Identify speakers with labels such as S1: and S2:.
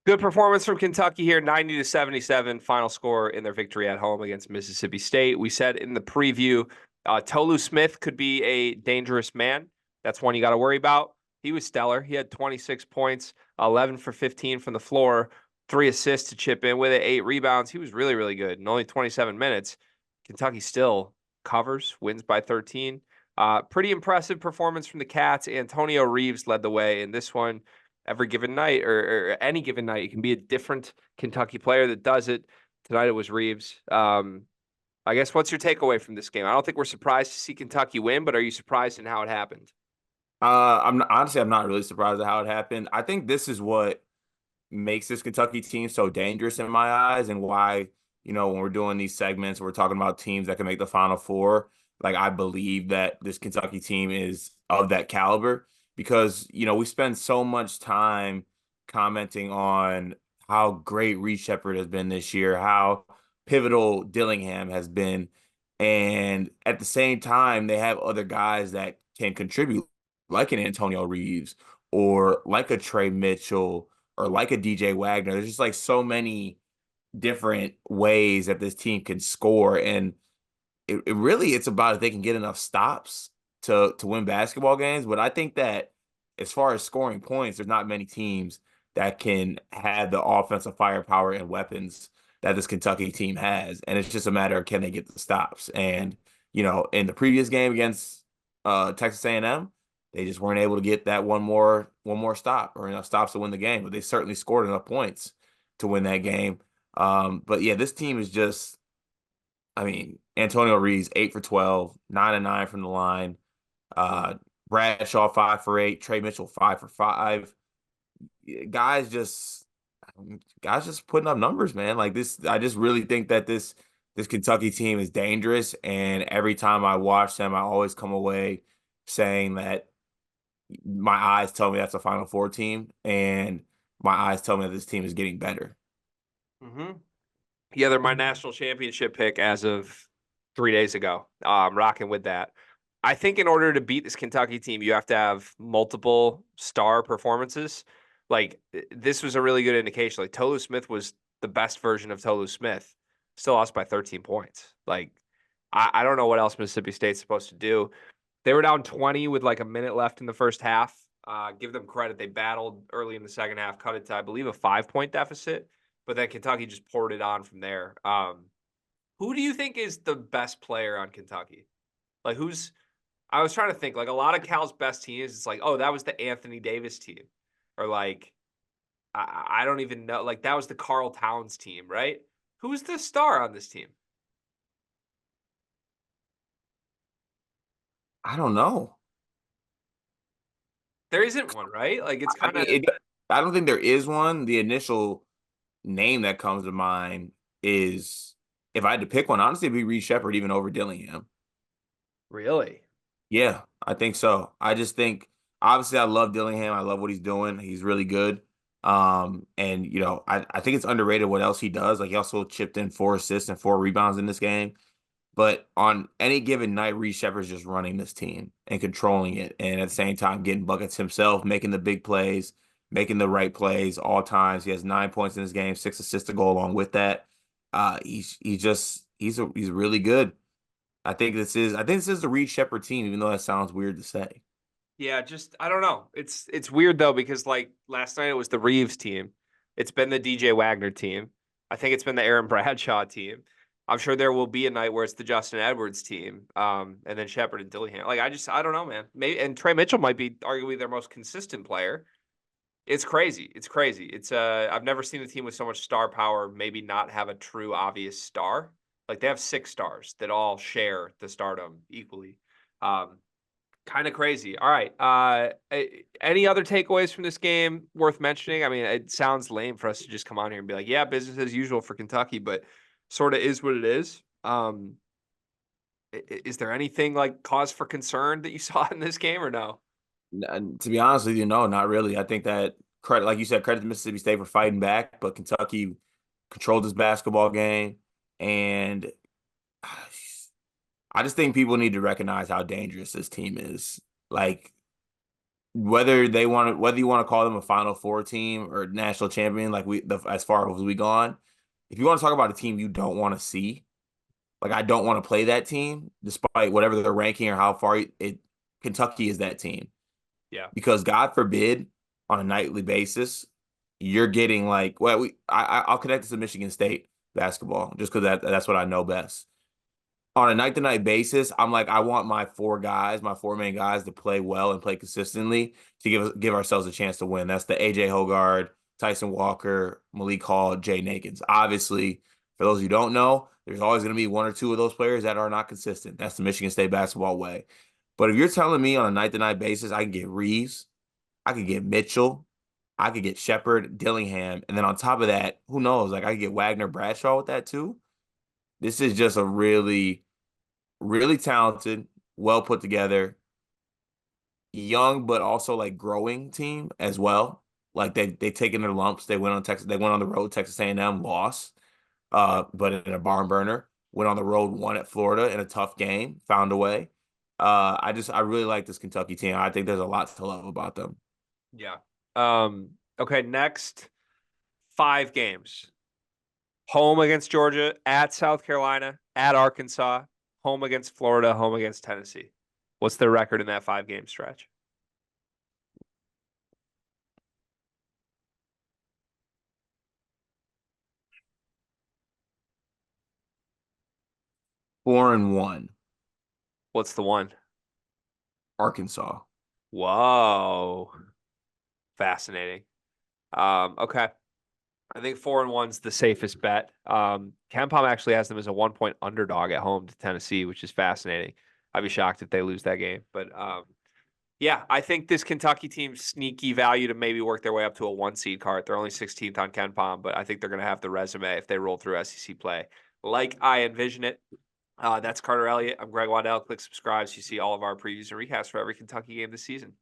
S1: Good performance from Kentucky here, 90-77 final score in their victory at home against Mississippi State. We said in the preview, Tolu Smith could be a dangerous man. That's one you got to worry about. He was stellar. He had 26 points, 11 for 15 from the floor, 3 assists to chip in with it, 8 rebounds. He was really, really good in only 27 minutes. Kentucky still covers, wins by 13. Pretty impressive performance from the Cats. Antonio Reeves led the way in this one. Every given night or any given night, it can be a different Kentucky player that does it. Tonight it was Reeves. I guess what's your takeaway from this game? I don't think we're surprised to see Kentucky win, but are you surprised in how it happened?
S2: I'm not really surprised at how it happened. I think this is what makes this Kentucky team so dangerous in my eyes, and why, when we're doing these segments, we're talking about teams that can make the Final Four. Like, I believe that this Kentucky team is of that caliber because, we spend so much time commenting on how great Reed Shepherd has been this year, how pivotal Dillingham has been. And at the same time, they have other guys that can contribute, like an Antonio Reeves or like a Trey Mitchell or like a DJ Wagner. There's just like so many different ways that this team can score. And it really, it's about if they can get enough stops to win basketball games. But I think that as far as scoring points, there's not many teams that can have the offensive firepower and weapons that this Kentucky team has. And it's just a matter of can they get the stops. And, in the previous game against Texas A&M, they just weren't able to get that one more stop or enough stops to win the game. But they certainly scored enough points to win that game. But yeah, this team is just, Antonio Reeves, 8 for 12, 9 and 9 from the line. Uh, Bradshaw, 5 for 8, Trey Mitchell, 5 for 5. Guys just guys just putting up numbers, man. Like this, I just really think that this Kentucky team is dangerous. And every time I watch them, I always come away saying that my eyes tell me that's a Final Four team, and my eyes tell me that this team is getting better.
S1: Mm-hmm. Yeah, they're my national championship pick as of 3 days ago. I'm rocking with that. I think in order to beat this Kentucky team, you have to have multiple star performances. Like, this was a really good indication. Like, Tolu Smith was the best version of Tolu Smith. Still lost by 13 points. Like, I don't know what else Mississippi State's supposed to do. They were down 20 with like a minute left in the first half. Give them credit. They battled early in the second half, cut it to, I believe, a 5-point deficit. But then Kentucky just poured it on from there. Who do you think is the best player on Kentucky? Like, I was trying to think, like, a lot of Cal's best teams, it's like, oh, that was the Anthony Davis team. Or like, I don't even know. Like, that was the Carl Towns team, right? Who's the star on this team?
S2: I don't know.
S1: There isn't one, right? Like, it's
S2: I
S1: kind
S2: mean,
S1: of,
S2: it, I don't think there is one. The initial name that comes to mind is, if I had to pick one, honestly, it'd be Reed Shepherd, even over Dillingham.
S1: really.
S2: Yeah, I think so. I just think, obviously, I love Dillingham. I love what he's doing. He's really good. And I think it's underrated what else he does. Like, he also chipped in 4 assists and 4 rebounds in this game. But on any given night, Reed Shepherd's just running this team and controlling it, and at the same time getting buckets himself, making the big plays, making the right plays all times. He has 9 points in this game, 6 assists to go along with that. He's really good. I think this is the Reed Shepherd team, even though that sounds weird to say.
S1: Yeah, just I don't know. It's weird though because like last night it was the Reeves team. It's been the DJ Wagner team. I think it's been the Aaron Bradshaw team. I'm sure there will be a night where it's the Justin Edwards team, and then Shepard and Dillingham. Like I don't know, man. Maybe and Trey Mitchell might be arguably their most consistent player. It's crazy. It's crazy. I've never seen a team with so much star power maybe not have a true obvious star. Like they have 6 stars that all share the stardom equally. Um, Kind of crazy. All right. Any other takeaways from this game worth mentioning? I mean, it sounds lame for us to just come on here and be like, yeah, business as usual for Kentucky, but sort of is what it is. Is there anything like cause for concern that you saw in this game or no?
S2: And to be honest with you, no, not really. I think that credit, like you said, credit to Mississippi State for fighting back, but Kentucky controlled this basketball game, and I just think people need to recognize how dangerous this team is. Like, whether you want to call them a Final Four team or national champion, like as far as we gone, if you want to talk about a team you don't want to see, like I don't want to play that team, despite whatever their ranking or how far Kentucky is that team.
S1: Yeah.
S2: Because God forbid, on a nightly basis, you're getting like, well, I'll connect this to Michigan State basketball just because that's what I know best. On a night to night basis, I'm like, I want my four main guys to play well and play consistently to give ourselves a chance to win. That's the AJ Hogard, Tyson Walker, Malik Hall, Jay Nakins. Obviously, for those who don't know, there's always going to be one or two of those players that are not consistent. That's the Michigan State basketball way. But if you're telling me on a night to night basis, I can get Reeves, I could get Mitchell, I could get Shepard, Dillingham, and then on top of that, who knows? Like I could get Wagner Bradshaw with that too. This is just a really talented, well put together, young but also like growing team as well. Like they taken their lumps. They went on the road, Texas A&M lost, but in a barn burner. Went on the road, won at Florida in a tough game, found a way. I really like this Kentucky team. I think there's a lot to love about them.
S1: Yeah. Okay, next 5 games. Home against Georgia, at South Carolina, at Arkansas, home against Florida, home against Tennessee. What's their record in that 5-game stretch?
S2: Four and one,
S1: What's the one?
S2: Arkansas.
S1: Whoa. Fascinating. Okay. I think 4-1's the safest bet. KenPom actually has them as a 1-point underdog at home to Tennessee, which is fascinating. I'd be shocked if they lose that game. But yeah, I think this Kentucky team's sneaky value to maybe work their way up to a 1-seed card. They're only 16th on KenPom, but I think they're going to have the resume if they roll through SEC play like I envision it. That's Carter Elliott. I'm Greg Waddell. Click subscribe so you see all of our previews and recaps for every Kentucky game this season.